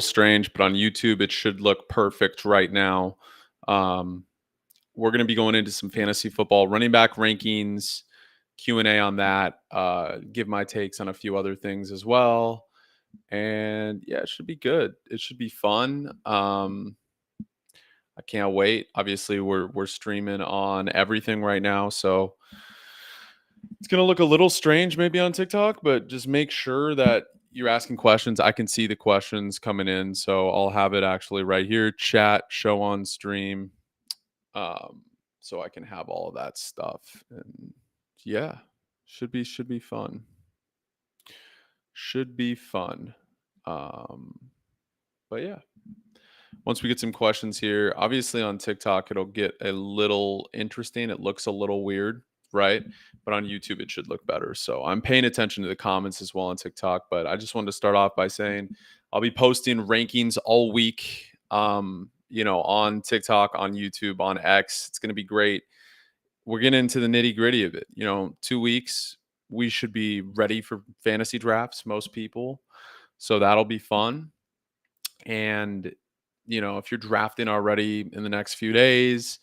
strange, but on YouTube it should look perfect right now. Um, we're going to be going into some fantasy football running back rankings, Q&A on that, give my takes on a few other things as well. And yeah, it should be good. It should be fun. I can't wait. Obviously, we're streaming on everything right now, so it's gonna look a little strange maybe on TikTok, but just make sure that you're asking questions. I can see the questions coming in, so I'll have it actually right here. Chat, show on stream, um, so I can have all of that stuff. And yeah, should be fun. Should be fun. Um, but yeah, once we get some questions here, obviously on TikTok it'll get a little interesting. It looks a little weird, right? But on YouTube it should look better. So I'm paying attention to the comments as well on TikTok. But I just wanted to start off by saying I'll be posting rankings all week. On TikTok, on YouTube, on X. It's gonna be great. We're getting into the nitty gritty of it. 2 weeks we should be ready for fantasy drafts. Most people, so that'll be fun. And if you're drafting already in the next few days,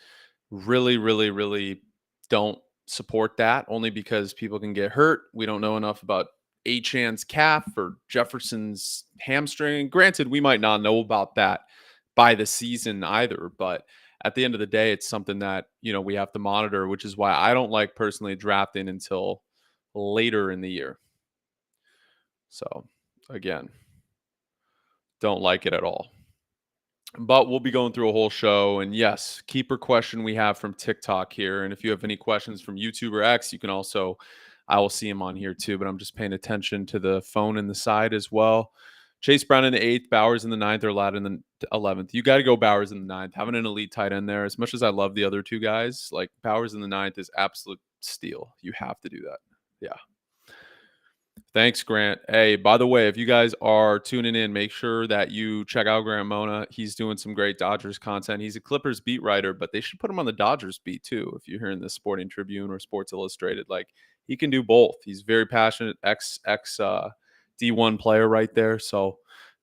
really, really, really don't support that only because people can get hurt. We don't know enough about Achan's calf or Jefferson's hamstring. Granted, we might not know about that by the season either, but at the end of the day, it's something that, we have to monitor, which is why I don't like personally drafting until later in the year. So, again, don't like it at all. But we'll be going through a whole show. And yes, keeper question we have from TikTok here. And if you have any questions from YouTube or X, you can also, I will see them on here too. But I'm just paying attention to the phone in the side as well. Chase Brown in the 8th, Bowers in the 9th, or Ladd in the 11th. You got to go Bowers in the 9th. Having an elite tight end there, as much as I love the other two guys, like Bowers in the 9th is absolute steal. You have to do that. Yeah. Thanks, Grant. Hey, by the way, if you guys are tuning in, make sure that you check out Grant Mona. He's doing some great Dodgers content. He's a Clippers beat writer, but they should put him on the Dodgers beat too. If you're hearing the Sporting Tribune or Sports Illustrated, like he can do both. He's very passionate, ex D1 player right there. So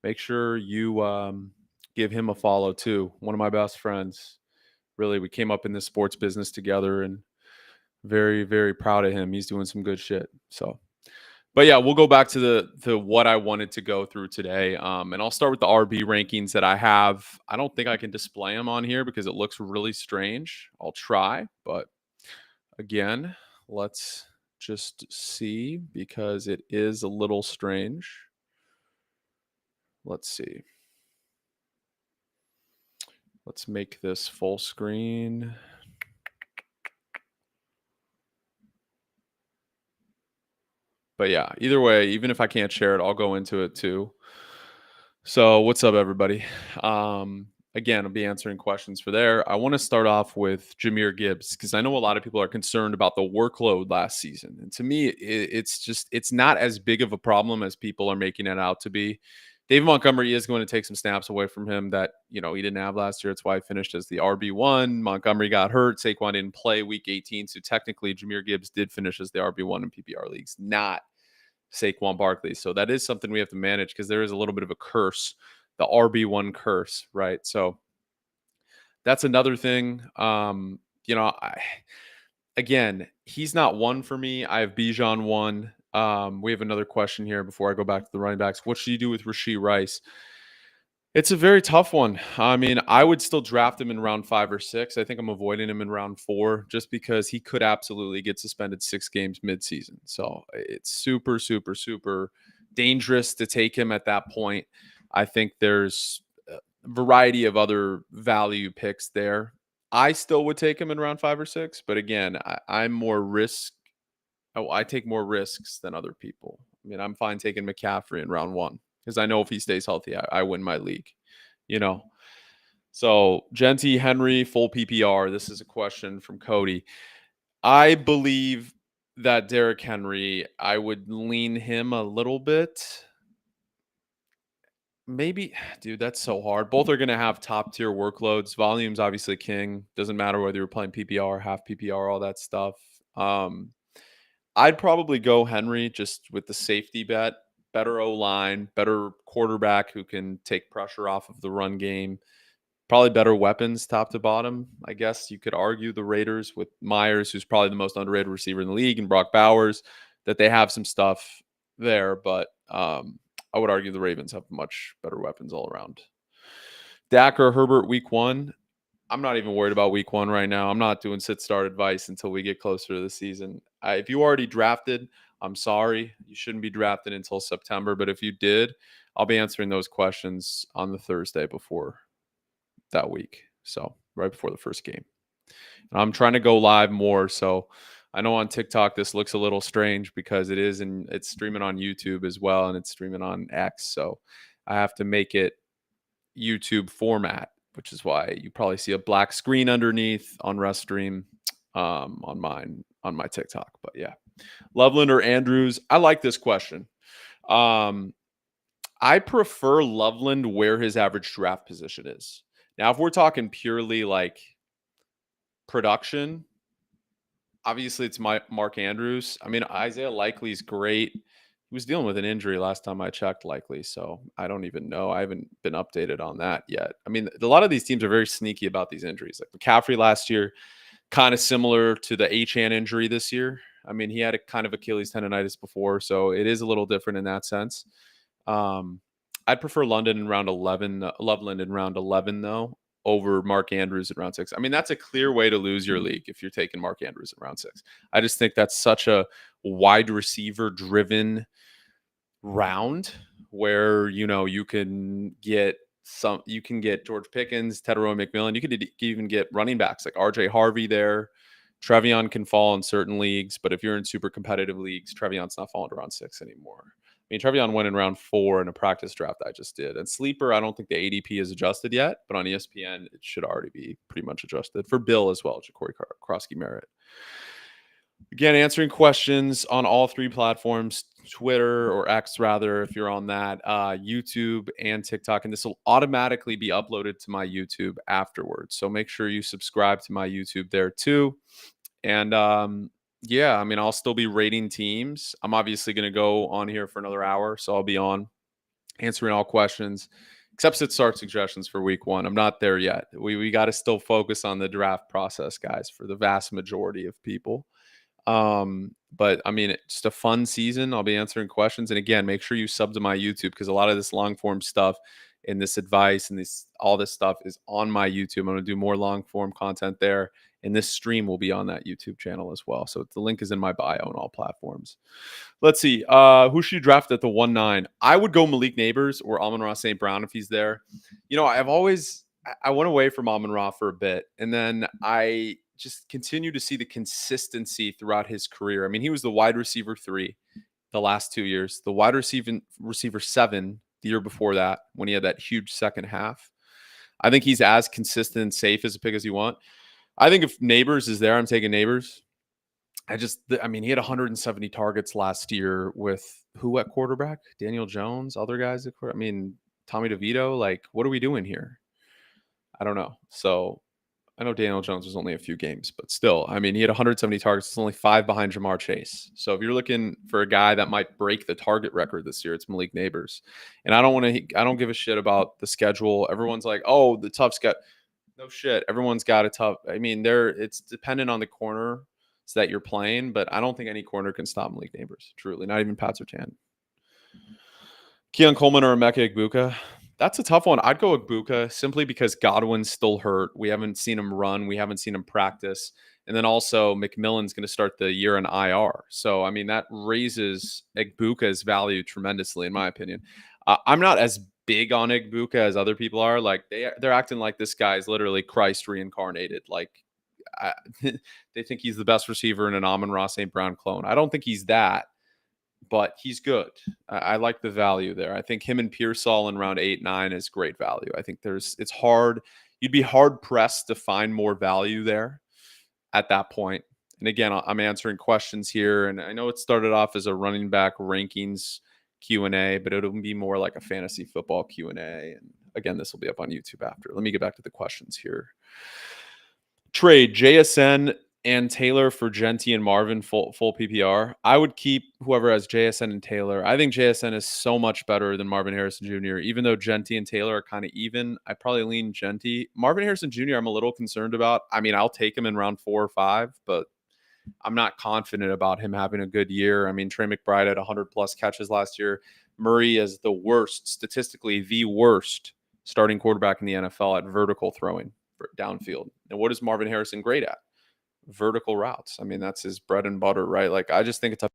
make sure you give him a follow too. One of my best friends. Really, we came up in this sports business together, and very, very proud of him. He's doing some good shit. So. But yeah, we'll go back to the what I wanted to go through today, and I'll start with the RB rankings that I have. I don't think I can display them on here because it looks really strange. I'll try, but again, let's just see because it is a little strange. Let's see. Let's make this full screen. But yeah, either way, even if I can't share it, I'll go into it too. So what's up, everybody? Again, I'll be answering questions for there. I want to start off with Jahmyr Gibbs because I know a lot of people are concerned about the workload last season. And to me, it's not as big of a problem as people are making it out to be. David Montgomery is going to take some snaps away from him that, he didn't have last year. That's why he finished as the RB1. Montgomery got hurt. Saquon didn't play week 18. So technically, Jahmyr Gibbs did finish as the RB1 in PPR leagues, not Saquon Barkley. So that is something we have to manage because there is a little bit of a curse, the RB1 curse, right? So that's another thing. Again, he's not one for me. I have Bijan one. We have another question here before I go back to the running backs. What should you do with Rashee Rice? It's a very tough one. I mean, I would still draft him in round 5 or 6. I think I'm avoiding him in round 4 just because he could absolutely get suspended 6 games midseason. So it's super, super, super dangerous to take him at that point. I think there's a variety of other value picks there. I still would take him in round 5 or 6, but again, I'm more risk. Oh, I take more risks than other people. I mean, I'm fine taking McCaffrey in round 1 because I know if he stays healthy, I win my league. So Genty, Henry, full PPR. This is a question from Cody. I believe that Derrick Henry, I would lean him a little bit. Maybe, dude, that's so hard. Both are going to have top tier workloads. Volume's obviously king. Doesn't matter whether you're playing PPR, half PPR, all that stuff. I'd probably go Henry just with the safety bet. better O-line, better quarterback who can take pressure off of the run game. Probably better weapons top to bottom. I guess you could argue the Raiders with Myers, who's probably the most underrated receiver in the league, and Brock Bowers, that they have some stuff there. But I would argue the Ravens have much better weapons all around. Dak or Herbert week one. I'm not even worried about week one right now. I'm not doing sit start advice until we get closer to the season. If you already drafted, I'm sorry. You shouldn't be drafted until September. But if you did, I'll be answering those questions on the Thursday before that week. So right before the first game. And I'm trying to go live more. So I know on TikTok this looks a little strange because it is, and it's streaming on YouTube as well, and it's streaming on X. So I have to make it YouTube format, which is why you probably see a black screen underneath on Restream on my TikTok. But yeah, Loveland or Andrews? I like this question. I prefer Loveland where his average draft position is. Now, if we're talking purely like production, obviously it's Mark Andrews. I mean, Isaiah Likely's great. He was dealing with an injury last time I checked, likely. So I don't even know. I haven't been updated on that yet. I mean, a lot of these teams are very sneaky about these injuries. Like McCaffrey last year, kind of similar to the Achane injury this year. I mean, he had a kind of Achilles tendonitis before, so it is a little different in that sense. I'd prefer Loveland in round 11, though, over Mark Andrews in round 6. I mean, that's a clear way to lose your league if you're taking Mark Andrews in round 6. I just think that's such a wide receiver driven round where, you can get George Pickens, Tedroy McMillan. You could even get running backs like RJ Harvey there. Trevion can fall in certain leagues, but if you're in super competitive leagues, Trevion's not falling to round 6 anymore. I mean, Trevion went in round 4 in a practice draft I just did. And Sleeper, I don't think the ADP is adjusted yet, but on ESPN, it should already be pretty much adjusted. For Bill as well, Ja'Cory Krosky-Merritt. Again, answering questions on all 3 platforms, Twitter or X rather, if you're on that, YouTube and TikTok. And this will automatically be uploaded to my YouTube afterwards. So make sure you subscribe to my YouTube there too. And yeah, I mean, I'll still be rating teams. I'm obviously going to go on here for another hour. So I'll be on answering all questions, except sit start suggestions for week 1. I'm not there yet. We got to still focus on the draft process, guys, for the vast majority of people. But I mean, it's just a fun season. I'll be answering questions. And again, make sure you sub to my YouTube because a lot of this long form stuff and this advice and all this stuff is on my YouTube. I'm going to do more long form content there. And this stream will be on that YouTube channel as well. So the link is in my bio on all platforms. Let's see. Who should you draft at the 1-9? I would go Malik Neighbors or Amon-Ra St. Brown if he's there. I went away from Amon-Ra for a bit. And then I just continue to see the consistency throughout his career. I mean, he was the wide receiver 3 the last 2 years, the wide receiver 7 the year before that when he had that huge second half. I think he's as consistent and safe as a pick as you want. I think if Neighbors is there, I'm taking Neighbors. He had 170 targets last year with who at quarterback? Daniel Jones, other guys at quarterback. I mean, Tommy DeVito. Like, what are we doing here? I don't know. So I know Daniel Jones was only a few games, but still, I mean, he had 170 targets. It's only 5 behind Jamar Chase. So if you're looking for a guy that might break the target record this year, it's Malik Neighbors. And I don't give a shit about the schedule. Everyone's like, oh, the tough schedule. No shit. Everyone's got a tough. I mean, it's dependent on the corner that you're playing, but I don't think any corner can stop Malik Neighbors. Truly, not even Pat Surtain. Keon Coleman or Emeka Egbuka? That's a tough one. I'd go Egbuka simply because Godwin's still hurt. We haven't seen him run. We haven't seen him practice. And then also McMillan's going to start the year in IR. So, I mean, that raises Egbuka's value tremendously, in my opinion. I'm not as big on Egbuka as other people are. Like they're acting like this guy is literally Christ reincarnated. Like they think he's the best receiver in an Amon-Ra St. Brown clone. I don't think he's that, but he's good. I like the value there. I think him and Pearsall in round 8, 9 is great value. I think it's hard. You'd be hard pressed to find more value there at that point. And again, I'm answering questions here. And I know it started off as a running back rankings Q&A, but it'll be more like a fantasy football Q&A. And again, this will be up on YouTube after. Let me get back to the questions here. Trade JSN and Taylor for Genty and Marvin full PPR. I would keep whoever has JSN and Taylor. I think JSN is so much better than Marvin Harrison Jr. Even though Genty and Taylor are kind of even, I probably lean Genty. Marvin Harrison Jr. I'm a little concerned about. I mean, I'll take him in round 4 or 5, but I'm not confident about him having a good year. I mean, Trey McBride had 100 plus catches last year. Murray is the worst, statistically the worst starting quarterback in the NFL at vertical throwing for downfield. And what is Marvin Harrison great at? Vertical routes. I mean, that's his bread and butter, right? Like, I just think it's a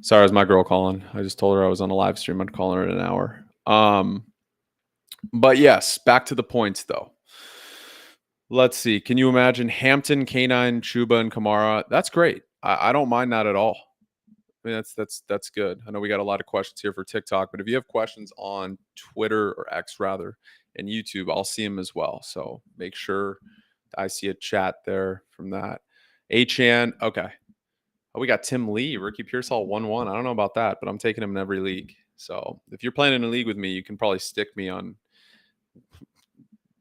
sorry, it was my girl calling. I just told her I was on a live stream. I'm calling her in an hour. But yes, back to the points though. Let's see. Can you imagine Hampton, K9, Chuba, and Kamara? That's great. I don't mind that at all. I mean, that's good. I know we got a lot of questions here for TikTok, but if you have questions on Twitter or X rather and YouTube, I'll see them as well. So make sure I see a chat there from that. Achan, okay. Oh, we got Tim Lee, Ricky Pearsall 1-1. I don't know about that, but I'm taking him in every league. So if you're playing in a league with me, you can probably stick me on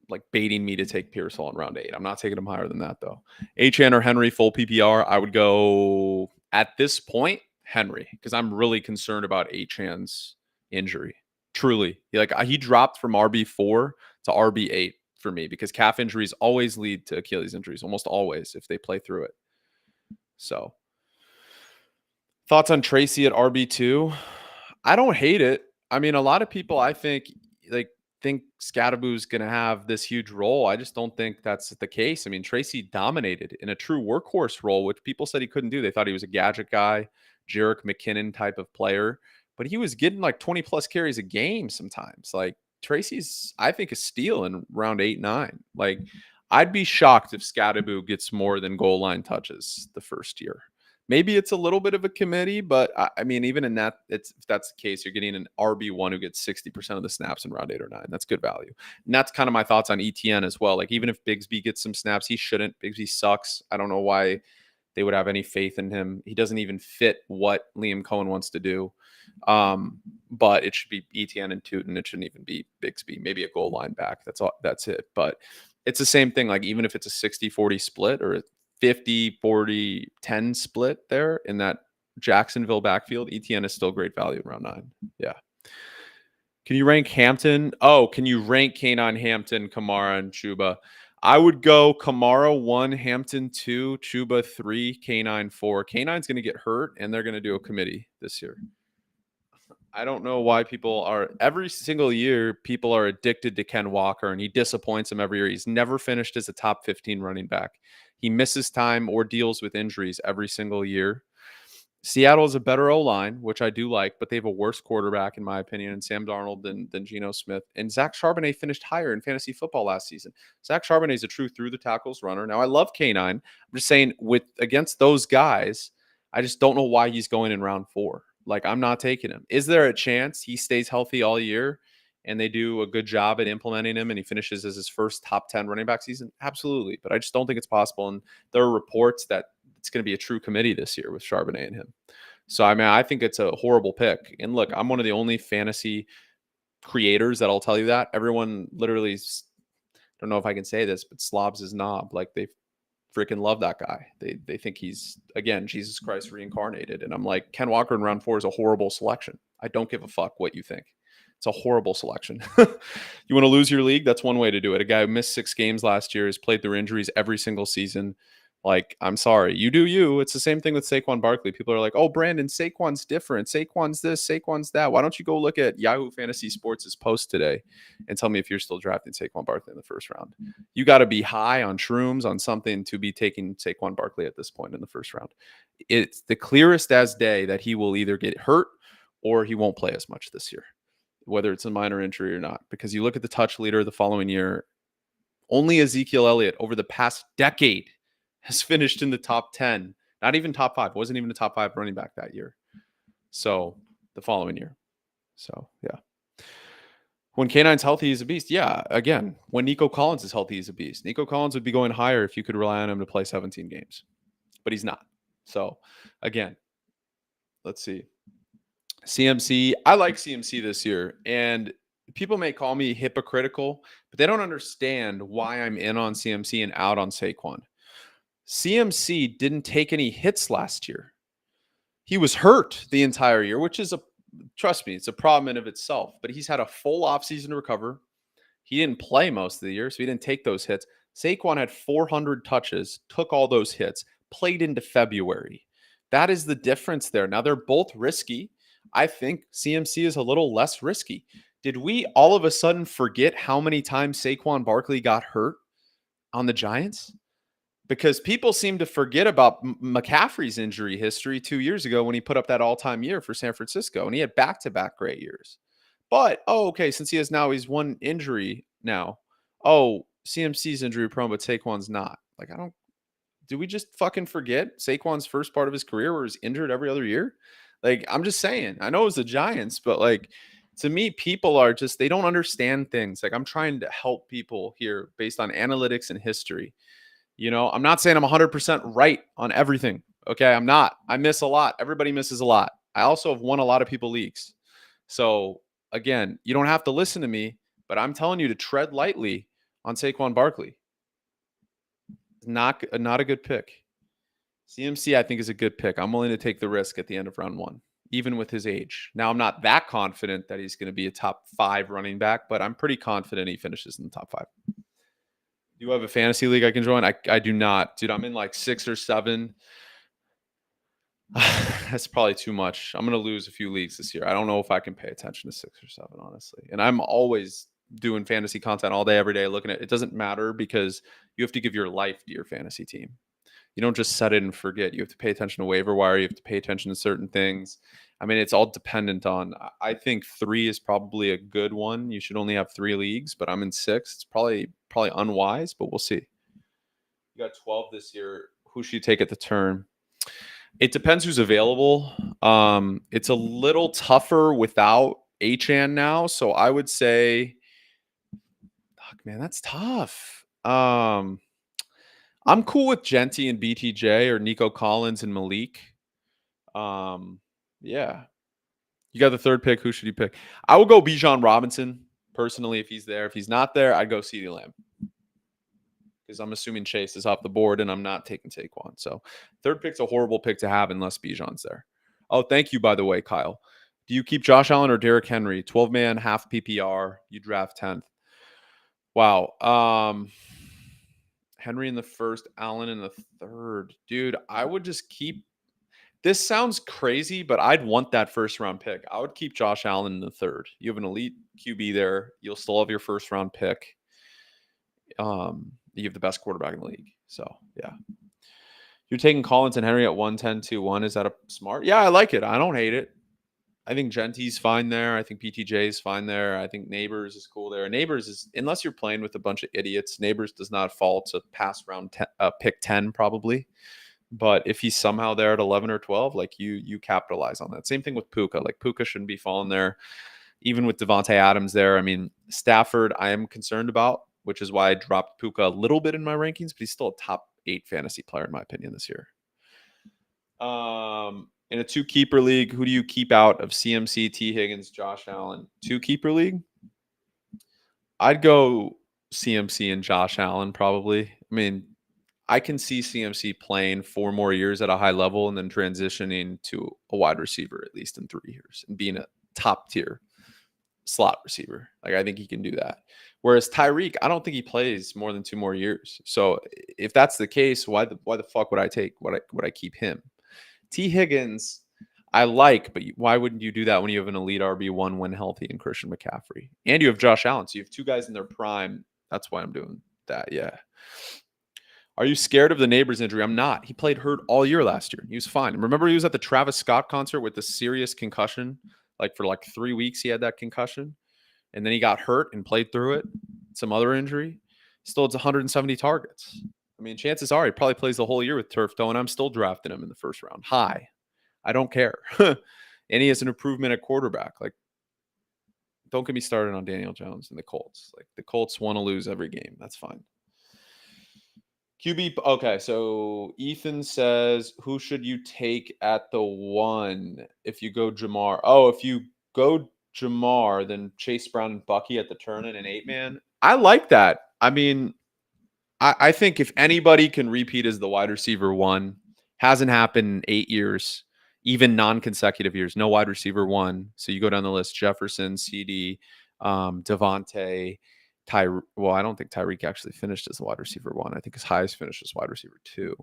like baiting me to take Pearsall in round 8. I'm not taking him higher than that though. Achan or Henry full PPR, I would go at this point Henry because I'm really concerned about Achan's injury. Truly, he dropped from RB4 to RB8 for me because calf injuries always lead to Achilles injuries, almost always if they play through it. So, thoughts on Tracy at RB2? I don't hate it. I mean, a lot of people I think think Scadaboo's going to have this huge role. I just don't think that's the case. I mean, Tracy dominated in a true workhorse role, which people said he couldn't do. They thought he was a gadget guy, Jerick McKinnon type of player, but he was getting like 20 plus carries a game sometimes. Like Tracy's, I think, a steal in round 8, 9. Like I'd be shocked if Scadaboo gets more than goal line touches the first year. Maybe it's a little bit of a committee, but I mean, even in that, if that's the case, you're getting an RB1 who gets 60% of the snaps in round 8 or 9. That's good value. And that's kind of my thoughts on ETN as well. Like, even if Bigsby gets some snaps, he shouldn't. Bigsby sucks. I don't know why they would have any faith in him. He doesn't even fit what Liam Cohen wants to do. But it should be ETN and Tootin. It shouldn't even be Bigsby. Maybe a goal line back. That's all. That's it. But it's the same thing. Like, even if it's a 60-40 split or 50-40-10 split there in that Jacksonville backfield, ETN is still great value in round 9. Yeah. Can you rank Hampton? Oh, can you rank K9, Hampton, Kamara, and Chuba? I would go Kamara 1, Hampton 2, Chuba 3, K9 4. K9's going to get hurt, and they're going to do a committee this year. I don't know why people are every single year people are addicted to Ken Walker and he disappoints them every year. He's never finished as a top 15 running back. He misses time or deals with injuries every single year. Seattle is a better O-line, which I do like, but they have a worse quarterback, in my opinion, in Sam Darnold than Geno Smith. And Zach Charbonnet finished higher in fantasy football last season. Zach Charbonnet is a true through the tackles runner. Now, I love K9. I'm just saying against those guys, I just don't know why he's going in round 4. Like, I'm not taking him. Is there a chance he stays healthy all year and they do a good job at implementing him and he finishes as his first top 10 running back season? Absolutely. But I just don't think it's possible. And there are reports that it's going to be a true committee this year with Charbonnet and him. So, I mean, I think it's a horrible pick. And look, I'm one of the only fantasy creators that'll tell you that. Everyone literally, I don't know if I can say this, but slobs his knob. Like, they freaking love that guy. They think he's, again, Jesus Christ reincarnated. And I'm like, Ken Walker in round 4 is a horrible selection. I don't give a fuck what you think. It's a horrible selection. You want to lose your league? That's one way to do it. A guy who missed 6 games last year, has played through injuries every single season. Like, I'm sorry. You do you. It's the same thing with Saquon Barkley. People are like, oh, Brandon, Saquon's different. Saquon's this, Saquon's that. Why don't you go look at Yahoo Fantasy Sports' post today and tell me if you're still drafting Saquon Barkley in the first round? You got to be high on shrooms, on something to be taking Saquon Barkley at this point in the first round. It's the clearest as day that he will either get hurt or he won't play as much this year, whether it's a minor injury or not. Because you look at the touch leader the following year, only Ezekiel Elliott over the past decade has finished in the top 10, not even top 5, wasn't even a top 5 running back that year. So the following year. So, yeah. When K9's healthy, he's a beast. Yeah, again, when Nico Collins is healthy, he's a beast. Nico Collins would be going higher if you could rely on him to play 17 games, but he's not. So, again, let's see. CMC, I like CMC this year, and people may call me hypocritical, but they don't understand why I'm in on CMC and out on Saquon. CMC didn't take any hits last year. He was hurt the entire year, which is trust me, it's a problem in of itself, but he's had a full offseason to recover. He didn't play most of the year, so he didn't take those hits. Saquon had 400 touches, took all those hits, played into February. That is the difference there. Now, they're both risky. I think CMC is a little less risky. Did we all of a sudden forget how many times Saquon Barkley got hurt on the Giants? Because people seem to forget about McCaffrey's injury history 2 years ago when he put up that all-time year for San Francisco, and he had back-to-back great years. But, okay, since he's one injury now. Oh, CMC's injury prone, but Saquon's not. Like, do we just fucking forget Saquon's first part of his career where he's injured every other year? Like, I'm just saying, I know it was the Giants, but like, to me, people are just, they don't understand things. Like, I'm trying to help people here based on analytics and history. I'm not saying I'm 100% right on everything. Okay. I'm not. I miss a lot. Everybody misses a lot. I also have won a lot of people leagues. So, again, you don't have to listen to me, but I'm telling you to tread lightly on Saquon Barkley. Not a good pick. CMC, I think, is a good pick. I'm willing to take the risk at the end of round 1, even with his age. Now, I'm not that confident that he's going to be a top 5 running back, but I'm pretty confident he finishes in the top 5. Do you have a fantasy league I can join? I do not. Dude, I'm in like 6 or 7. That's probably too much. I'm going to lose a few leagues this year. I don't know if I can pay attention to 6 or 7, honestly. And I'm always doing fantasy content all day, every day, looking at it. It doesn't matter because you have to give your life to your fantasy team. You don't just set it and forget. You have to pay attention to waiver wire. You have to pay attention to certain things. I mean, it's all dependent on, I think 3 is probably a good one. You should only have 3 leagues, but I'm in 6. It's probably unwise, but we'll see. You got 12 this year. Who should you take at the turn? It depends who's available. It's a little tougher without Achane now. So I would say, fuck, man, that's tough. I'm cool with Genty and BTJ or Nico Collins and Malik. Yeah. You got the third pick. Who should you pick? I will go Bijan Robinson personally if he's there. If he's not there, I'd go CeeDee Lamb. Because I'm assuming Chase is off the board and I'm not taking Saquon. So third pick's a horrible pick to have unless Bijan's there. Oh, thank you, by the way, Kyle. Do you keep Josh Allen or Derrick Henry? 12-man, half PPR. You draft 10th. Wow. Henry in the first, Allen in the third. Dude, I would just keep. This sounds crazy, but I'd want that first round pick. I would keep Josh Allen in the third. You have an elite QB there. You'll still have your first round pick. You have the best quarterback in the league. So, yeah. You're taking Collins and Henry at 110, 2-1. Is that a smart? Yeah, I like it. I don't hate it. I think Genty's fine there. I think PTJ is fine there. I think Neighbors is cool there. Neighbors is, unless you're playing with a bunch of idiots, Neighbors does not fall to pass round pick 10 probably. But if he's somehow there at 11 or 12, like you capitalize on that. Same thing with Puka. Like Puka shouldn't be falling there. Even with Devontae Adams there. I mean, Stafford I am concerned about, which is why I dropped Puka a little bit in my rankings, but he's still a top 8 fantasy player in my opinion this year. In a 2-keeper league, who do you keep out of CMC, T. Higgins, Josh Allen? 2-keeper league? I'd go CMC and Josh Allen probably. I mean, I can see CMC playing 4 more years at a high level and then transitioning to a wide receiver at least in 3 years and being a top tier slot receiver. Like, I think he can do that. Whereas Tyreek, I don't think he plays more than 2 more years. So if that's the case, why the fuck would I keep him? T. Higgins, I like, but why wouldn't you do that when you have an elite RB1 when healthy and Christian McCaffrey? And you have Josh Allen. So you have 2 guys in their prime. That's why I'm doing that. Yeah. Are you scared of the Neighbors injury? I'm not. He played hurt all year last year. He was fine. Remember he was at the Travis Scott concert with the serious concussion? Like for 3 weeks he had that concussion. And then he got hurt and played through it. Some other injury. Still, it's 170 targets. I mean, chances are he probably plays the whole year with turf toe, and I'm still drafting him in the first round. High. I don't care. And he has an improvement at quarterback. Like, Don't get me started on Daniel Jones and the Colts. Like the Colts want to lose every game. That's fine. QB. Okay, so Ethan says, who should you take at the 1 if you go Jamar? Oh, if you go Jamar, then Chase Brown and Bucky at the turn in an 8-man. I like that. I mean, I think if anybody can repeat as the wide receiver 1, hasn't happened in 8 years, even non-consecutive years, no wide receiver 1. So you go down the list: Jefferson, CD, Devontae, well, I don't think Tyreek actually finished as a wide receiver 1. I think his highest finished as wide receiver 2.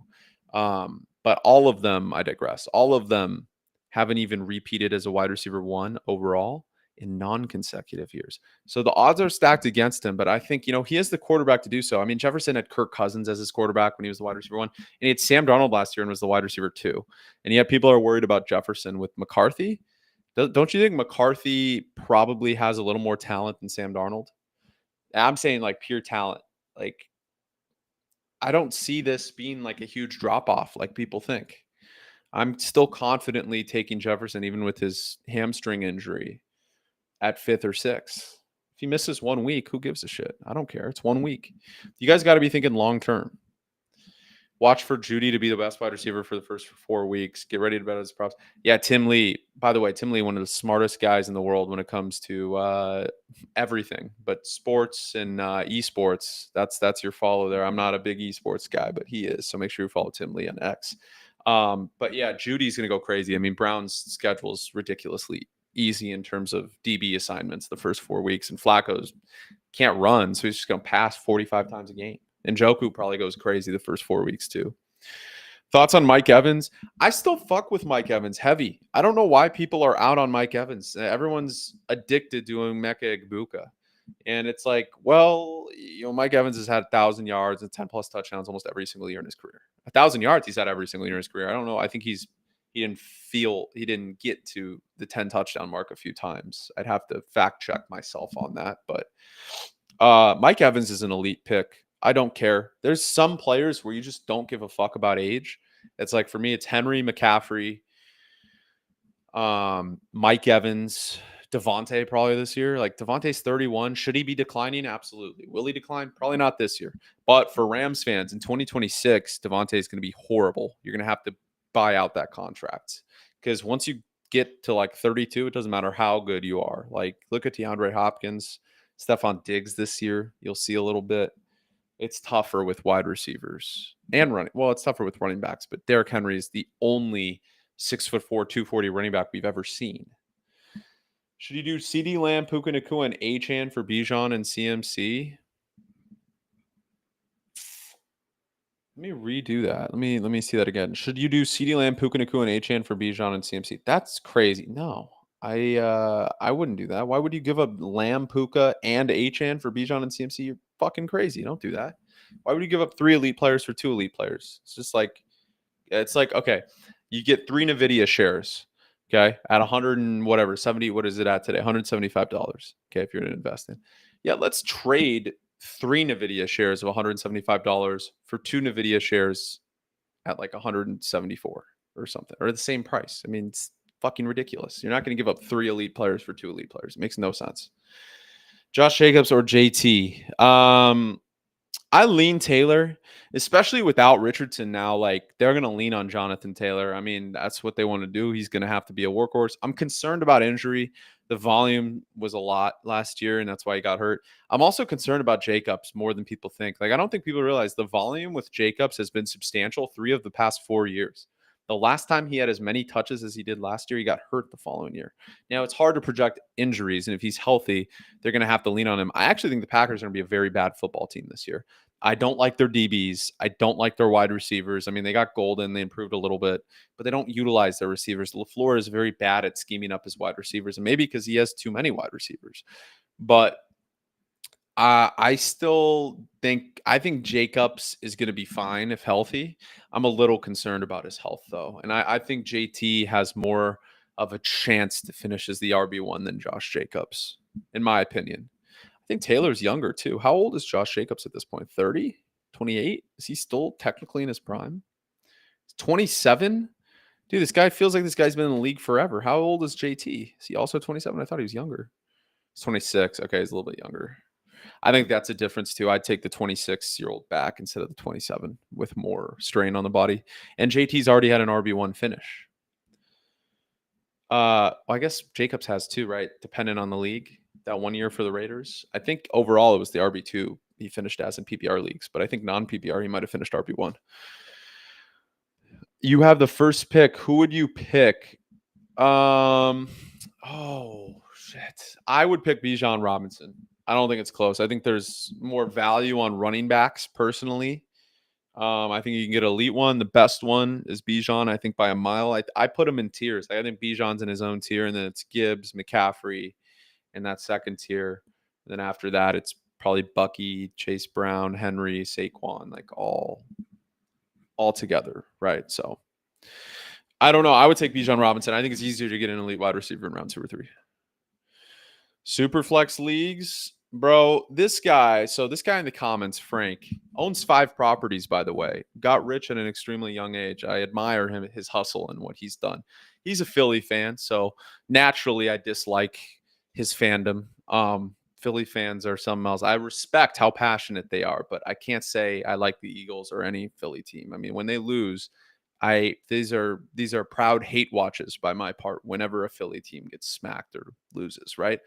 But all of them, I digress. All of them haven't even repeated as a wide receiver 1 overall in non-consecutive years. So the odds are stacked against him, but I think, he has the quarterback to do so. I mean, Jefferson had Kirk Cousins as his quarterback when he was the wide receiver 1, and he had Sam Darnold last year and was the wide receiver 2. And yet people are worried about Jefferson with McCarthy. Don't you think McCarthy probably has a little more talent than Sam Darnold? I'm saying like pure talent. Like, I don't see this being like a huge drop off like people think. I'm still confidently taking Jefferson even with his hamstring injury at 5th or 6th. If he misses 1 week, who gives a shit? I don't care. It's 1 week. You guys got to be thinking long term. Watch for Judy to be the best wide receiver for the first 4 weeks. Get ready to bet his props. Yeah, Tim Lee. By the way, Tim Lee, one of the smartest guys in the world when it comes to everything, but sports and esports. That's your follow there. I'm not a big esports guy, but he is. So make sure you follow Tim Lee on X. But yeah, Judy's going to go crazy. I mean, Brown's schedule is ridiculously easy in terms of DB assignments the first 4 weeks, and Flacco's can't run, so he's just going to pass 45 times a game. And Njoku probably goes crazy the first 4 weeks too. Thoughts on Mike Evans? I still fuck with Mike Evans heavy. I don't know why people are out on Mike Evans. Everyone's addicted to Emeka Egbuka. And it's like, well, Mike Evans has had 1,000 yards and 10 plus touchdowns almost every single year in his career. 1,000 yards he's had every single year in his career. I don't know. I think he didn't get to the 10 touchdown mark a few times. I'd have to fact check myself on that. But Mike Evans is an elite pick. I don't care. There's some players where you just don't give a fuck about age. It's like, for me, it's Henry, McCaffrey, Mike Evans, Devontae probably this year. Like, Devontae's 31. Should he be declining? Absolutely. Will he decline? Probably not this year. But for Rams fans, in 2026, Devontae is going to be horrible. You're going to have to buy out that contract, because once you get to like 32, it doesn't matter how good you are. Like, look at DeAndre Hopkins, Stephon Diggs this year. You'll see a little bit. It's tougher with wide receivers and running. Well, it's tougher with running backs, but Derrick Henry is the only 6'4", 240 running back we've ever seen. Should you do CeeDee Lamb, Puka Nacua, and Achane for Bijan and CMC? Let me redo that. Let me see that again. Should you do CeeDee Lamb, Puka Nacua, and Achane for Bijan and CMC? That's crazy. No, I wouldn't do that. Why would you give up Lamb, Puka, and Achane for Bijan and CMC? You're fucking crazy. Don't do that. Why would you give up 3 elite players for 2 elite players? It's like, okay, you get 3 NVIDIA shares, okay, at 100 and whatever, 70, what is it at today? $175, okay, if you're going to invest in. Yeah, let's trade 3 NVIDIA shares of $175 for 2 NVIDIA shares at like 174 or something, or the same price. I mean, it's fucking ridiculous. You're not going to give up 3 elite players for 2 elite players. It makes no sense. Josh Jacobs or JT? I lean Taylor, especially without Richardson now. Like, they're going to lean on Jonathan Taylor. I mean, that's what they want to do. He's going to have to be a workhorse. I'm concerned about injury. The volume was a lot last year, and that's why he got hurt. I'm also concerned about Jacobs more than people think. Like, I don't think people realize the volume with Jacobs has been substantial 3 of the past 4 years. The last time he had as many touches as he did last year, he got hurt the following year. Now, it's hard to project injuries, and if he's healthy, they're going to have to lean on him. I actually think the Packers are going to be a very bad football team this year. I don't like their DBs. I don't like their wide receivers. I mean, they got Golden. They improved a little bit, but they don't utilize their receivers. LaFleur is very bad at scheming up his wide receivers, and maybe because he has too many wide receivers. But I think Jacobs is going to be fine if healthy. I'm a little concerned about his health, though. And I think JT has more of a chance to finish as the RB1 than Josh Jacobs, in my opinion. I think Taylor's younger too. How old is Josh Jacobs at this point? 30? 28? Is he still technically in his prime? 27? Dude, this guy feels like this guy's been in the league forever. How old is JT? Is he also 27? I thought he was younger. He's 26. Okay, he's a little bit younger. I think that's a difference too. I'd take the 26-year-old back instead of the 27 with more strain on the body. And JT's already had an RB1 finish. Well, I guess Jacobs has too, right? Depending on the league. That 1 year for the Raiders. I think overall it was the RB2 he finished as in PPR leagues, but I think non-PPR he might have finished RB1. You have the first pick. Who would you pick? Oh shit. I would pick Bijan Robinson. I don't think it's close. I think there's more value on running backs personally. I think you can get elite one. The best one is Bijan, I think by a mile. I put him in tiers. I think Bijan's in his own tier, and then it's Gibbs, McCaffrey in that second tier. And then after that, it's probably Bucky, Chase Brown, Henry, Saquon, like all together, right? So I don't know. I would take Bijan Robinson. I think it's easier to get an elite wide receiver in round 2 or 3. Superflex leagues, bro. This guy in the comments, Frank, owns 5 properties, by the way. Got rich at an extremely young age. I admire him, his hustle, and what he's done. He's a Philly fan, so naturally I dislike his fandom. Philly fans are something else. I respect how passionate they are, but I can't say I like the Eagles or any Philly team. I mean, when they lose, these are proud hate watches by my part whenever a Philly team gets smacked or loses, right?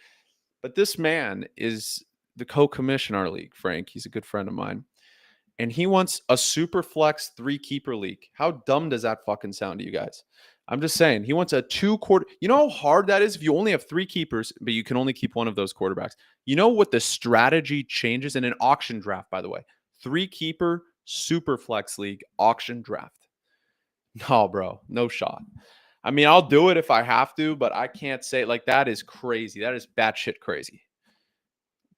But this man is the co-commissioner our league, Frank. He's a good friend of mine. And he wants a super flex 3 keeper league. How dumb does that fucking sound to you guys? I'm just saying, he wants a 2 quarter. You know how hard that is if you only have 3 keepers, but you can only keep one of those quarterbacks. You know what the strategy changes in an auction draft, by the way. 3 keeper super flex league auction draft. No, bro, no shot. I mean, I'll do it if I have to, but I can't say like that is crazy. That is batshit crazy.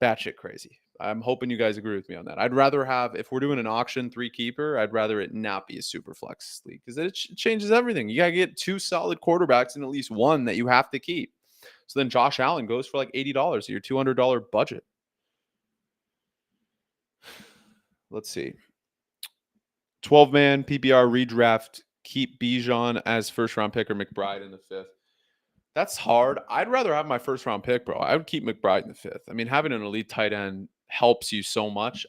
Batshit crazy. I'm hoping you guys agree with me on that. I'd rather have, if we're doing an auction 3 keeper, I'd rather it not be a super flex league because it changes everything. You got to get 2 solid quarterbacks and at least one that you have to keep. So then Josh Allen goes for like $80 of your $200 budget. Let's see. 12-man PPR redraft. Keep Bijan as first-round pick or McBride in the 5th. That's hard. I'd rather have my first-round pick, bro. I would keep McBride in the 5th. I mean, having an elite tight end helps you so much.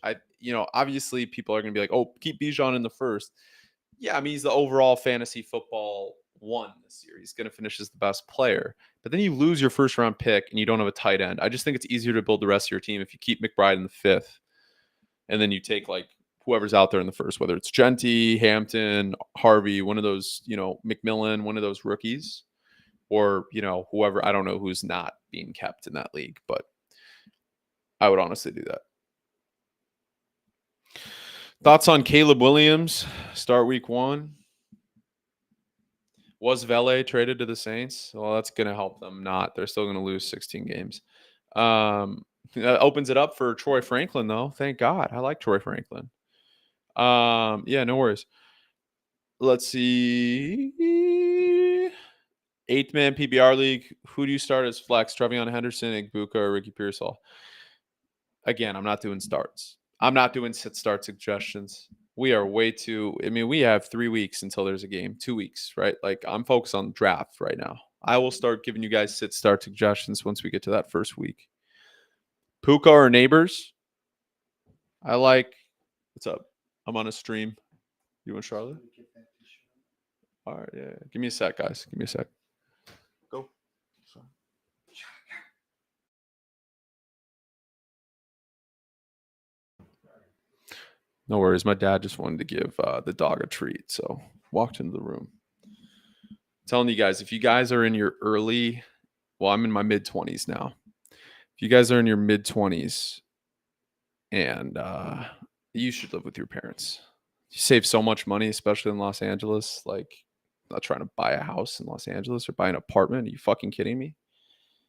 Obviously people are going to be like, oh, keep Bijan in the 1st. Yeah, I mean, he's the overall fantasy football 1 this year. He's going to finish as the best player. But then you lose your first-round pick and you don't have a tight end. I just think it's easier to build the rest of your team if you keep McBride in the 5th. And then you take like whoever's out there in the 1st, whether it's Genty, Hampton, Harvey, one of those, McMillan, one of those rookies, or, whoever. I don't know who's not being kept in that league, but I would honestly do that. Thoughts on Caleb Williams? Start week 1. Was Vele traded to the Saints? Well, that's going to help them not. They're still going to lose 16 games. That opens it up for Troy Franklin, though. Thank God. I like Troy Franklin. Yeah, no worries. Let's see. 8-man PPR league. Who do you start as flex? Trevion Henderson, Igbuka, or Ricky Pearsall? Again, I'm not doing starts. I'm not doing sit-start suggestions. We are way too. I mean, we have 3 weeks until there's a game. 2 weeks, right? Like, I'm focused on draft right now. I will start giving you guys sit-start suggestions once we get to that first week. Puka or Neighbors? I like. What's up? I'm on a stream. You want Charlotte? All right, yeah. Give me a sec, guys. Give me a sec. Go. Sorry. No worries. My dad just wanted to give the dog a treat, so walked into the room. Telling you guys, if you guys are in your early, well, I'm in my mid-20s now. If you guys are in your mid-20s, and you should live with your parents. You save so much money, especially in Los Angeles. Like, I'm not trying to buy a house in Los Angeles or buy an apartment. Are you fucking kidding me?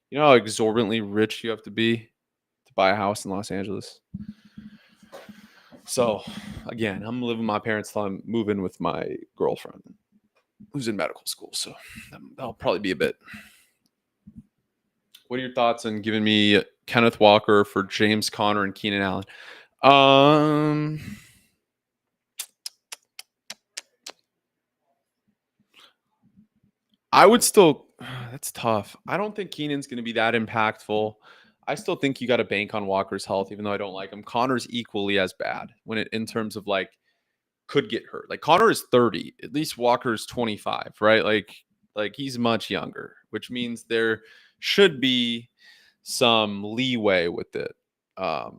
You know how exorbitantly rich you have to be to buy a house in Los Angeles? So, again, I'm living with my parents till I move in with my girlfriend, who's in medical school. So that'll probably be a bit. What are your thoughts on giving me Kenneth Walker for James Conner and Keenan Allen? I would still. That's tough. I don't think Keenan's going to be that impactful. I still think you got to bank on Walker's health, even though I don't like him. Connor's equally as bad in terms of like could get hurt. Like Connor is 30, at least Walker's 25, right? Like he's much younger, which means there should be some leeway with it. I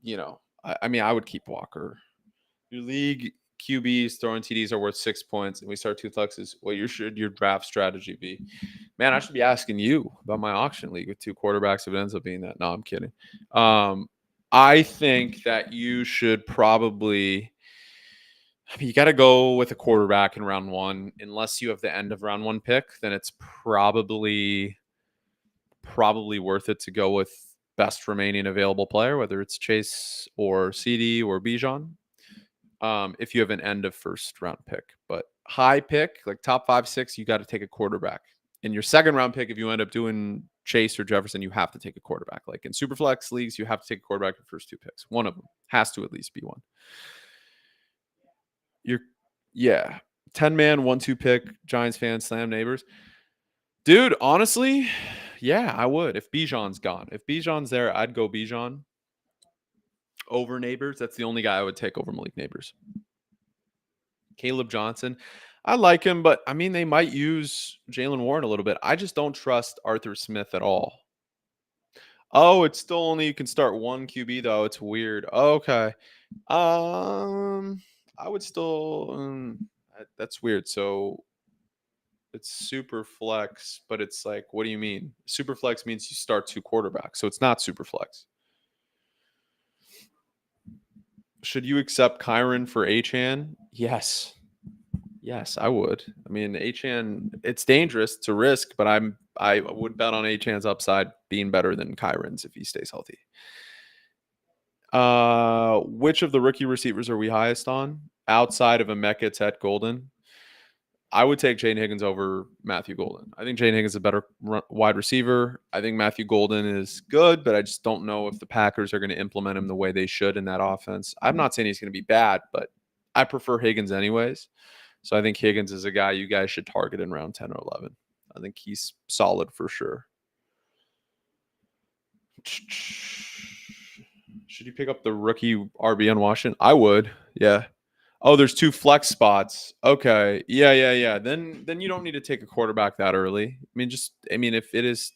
mean, I would keep Walker. Your league QBs throwing TDs are worth 6 points, and we start two flexes. What should your draft strategy be? Man, I should be asking you about my auction league with two quarterbacks if it ends up being that. No, I'm kidding. I think that you should probably. I mean, you got to go with a quarterback in round one, unless you have the end of round one pick. Then it's probably worth it to go with best remaining available player, whether it's Chase or CD or Bijan. If you have an end of first round pick, but high pick, like top 5, 6, you got to take a quarterback. In your second round pick, if you end up doing Chase or Jefferson, you have to take a quarterback. Like in Superflex leagues, you have to take a quarterback in the first 2 picks. One of them has to at least be one. Yeah, 10-man 1-2 pick, Giants fan, slam neighbors. Dude, honestly, yeah, I would. If Bijan's gone. If Bijan's there, I'd go Bijan over Neighbors. That's the only guy I would take over Malik Neighbors. Caleb Johnson, I like him, but I mean, they might use Jalen Warren a little bit. I just don't trust Arthur Smith at all. Oh, it's still only you can start one QB though. It's weird. Okay. I would still. That's weird. So it's super flex, but it's like, what do you mean? Super flex means you start 2 quarterbacks, so it's not super flex. Should you accept Kyron for Achane? Yes. Yes, I would. I mean, Achane, it's dangerous to risk, but I would bet on Achane's upside being better than Kyron's if he stays healthy. Which of the rookie receivers are we highest on outside of Emeka, Ted, Golden? I would take Jane Higgins over Matthew Golden. I think Jane Higgins is a better wide receiver. I think Matthew Golden is good, but I just don't know if the Packers are going to implement him the way they should in that offense. I'm not saying he's going to be bad, but I prefer Higgins anyways. So I think Higgins is a guy you guys should target in round 10 or 11. I think he's solid for sure. Should you pick up the rookie RB on Washington? I would. Yeah. Oh, there's 2 flex spots. Okay. Yeah. Then you don't need to take a quarterback that early. I mean, if it is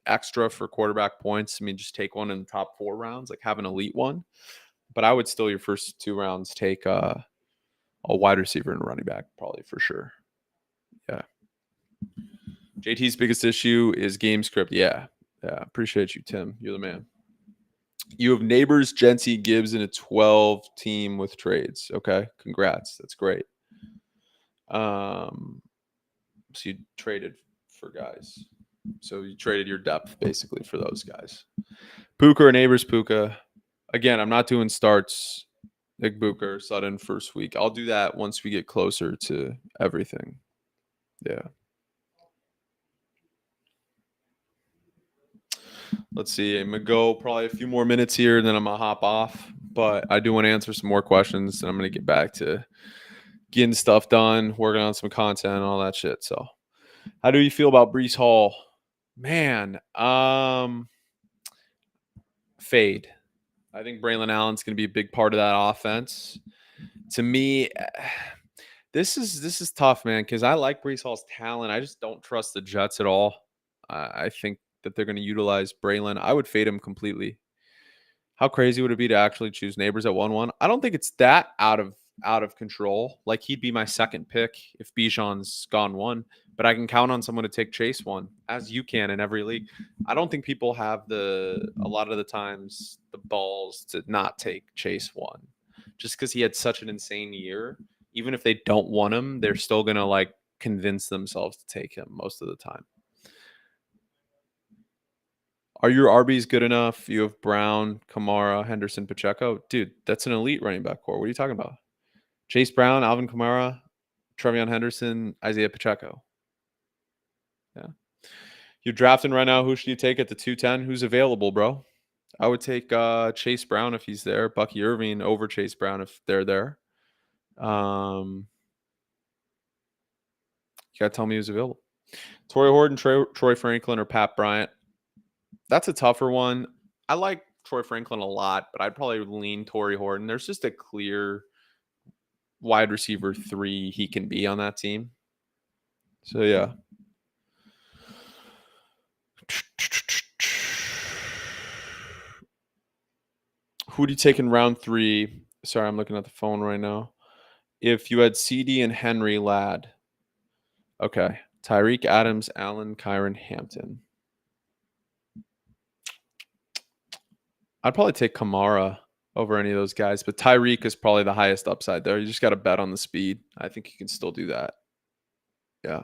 extra for quarterback points, I mean, just take one in the top 4 rounds, like have an elite one. But I would still your first 2 rounds take a wide receiver and a running back, probably for sure. Yeah. JT's biggest issue is game script. Yeah. Appreciate you, Tim. You're the man. You have Neighbors, Jency, Gibbs in a 12 team with trades. Okay. Congrats. That's great. So you traded for guys. So you traded your depth basically for those guys. Puka or Neighbors, Puka. Again, I'm not doing starts. Nick Booker, Sutton first week. I'll do that once we get closer to everything. Yeah. Let's see. I'm going to go probably a few more minutes here, and then I'm going to hop off. But I do want to answer some more questions, and I'm going to get back to getting stuff done, working on some content and all that shit. So how do you feel about Breece Hall? Man, fade. I think Braylon Allen's going to be a big part of that offense. To me, this is tough, man, because I like Breece Hall's talent. I just don't trust the Jets at all. I think that they're going to utilize Braylon. I would fade him completely. How crazy would it be to actually choose Neighbors at 1-1? I don't think it's that out of control. Like, he'd be my second pick if Bijan's gone 1, but I can count on someone to take Chase 1, as you can in every league. I don't think people have a lot of the times the balls to not take Chase 1, just because he had such an insane year. Even if they don't want him, they're still gonna like convince themselves to take him most of the time. Are your RBs good enough? You have Brown, Kamara, Henderson, Pacheco. Dude, that's an elite running back core. What are you talking about? Chase Brown, Alvin Kamara, Trevion Henderson, Isaiah Pacheco. Yeah. You're drafting right now. Who should you take at the 210? Who's available, bro? I would take Chase Brown if he's there. Bucky Irving over Chase Brown if they're there. You got to tell me who's available. Torrey Horton, Troy Franklin, or Pat Bryant. That's a tougher one. I like Troy Franklin a lot, but I'd probably lean Torrey Horton. There's just a clear wide receiver 3 he can be on that team. So yeah. Who do you take in round 3? Sorry, I'm looking at the phone right now. If you had CD and Henry Ladd. Okay. Tyreek Adams, Allen, Kyron, Hampton. I'd probably take Kamara over any of those guys, but Tyreek is probably the highest upside there. You just got to bet on the speed. I think you can still do that. Yeah.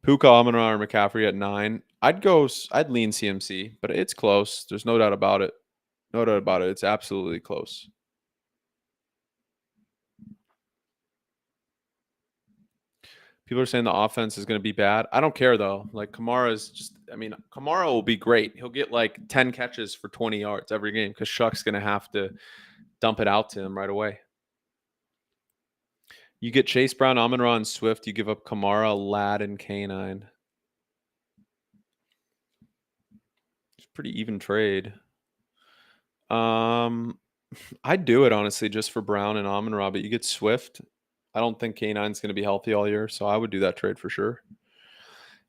Puka, Amon-Ra, or McCaffrey at 9. I'd lean CMC, but it's close. There's no doubt about it. No doubt about it. It's absolutely close. People are saying the offense is going to be bad. I don't care though. Like Kamara's just, I mean, Kamara will be great. He'll get like 10 catches for 20 yards every game because Shuck's going to have to dump it out to him right away. You get Chase Brown, Amon-Ra, and Swift. You give up Kamara, Ladd, and K9. It's a pretty even trade. I'd do it honestly just for Brown and Amon-Ra, but you get Swift. I don't think K9's going to be healthy all year, so I would do that trade for sure.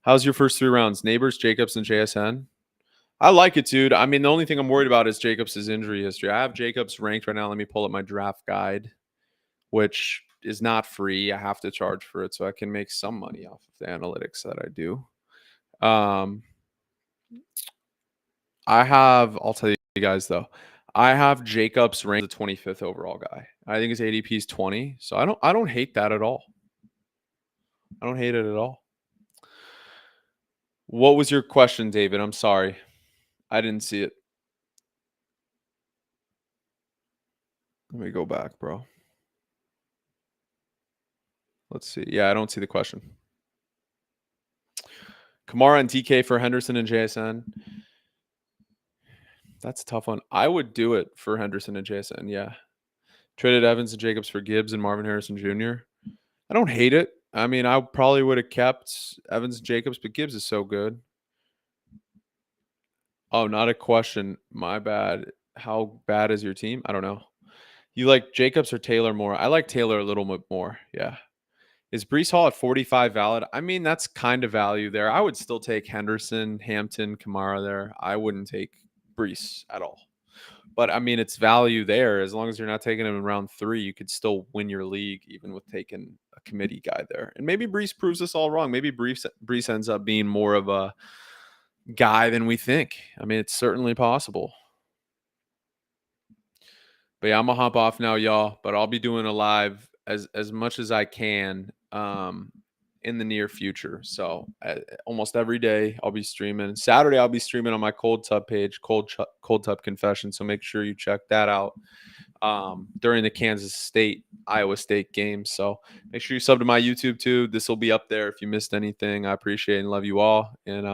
How's your first 3 rounds? Neighbors, Jacobs, and JSN? I like it, dude. I mean, the only thing I'm worried about is Jacobs' injury history. I have Jacobs ranked right now. Let me pull up my draft guide, which is not free. I have to charge for it, so I can make some money off of the analytics that I do. I'll tell you guys though, I have Jacobs ranked the 25th overall guy. I think his ADP is 20, so I don't hate that at all. I don't hate it at all. What was your question, David? I'm sorry. I didn't see it. Let me go back, bro. Let's see. Yeah, I don't see the question. Kamara and TK for Henderson and JSN. That's a tough one. I would do it for Henderson and JSN. Yeah. Traded Evans and Jacobs for Gibbs and Marvin Harrison Jr. I don't hate it. I mean, I probably would have kept Evans and Jacobs, but Gibbs is so good. Oh, not a question. My bad. How bad is your team? I don't know. You like Jacobs or Taylor more? I like Taylor a little bit more. Yeah. Is Breece Hall at 45 valid? I mean, that's kind of value there. I would still take Henderson, Hampton, Kamara there. I wouldn't take Breece at all. But I mean, it's value there. As long as you're not taking him in round 3, you could still win your league even with taking a committee guy there. And maybe Breece proves us all wrong. Maybe Breece ends up being more of a guy than we think. I mean, it's certainly possible. But yeah, I'm gonna hop off now, y'all. But I'll be doing a live as much as I can in the near future. So almost every day I'll be streaming. Saturday I'll be streaming on my Cold Tub page, Cold Tub Confession. So make sure you check that out during the Kansas State Iowa State game. So make sure you sub to my YouTube too. This will be up there if you missed anything. I appreciate and love you all. And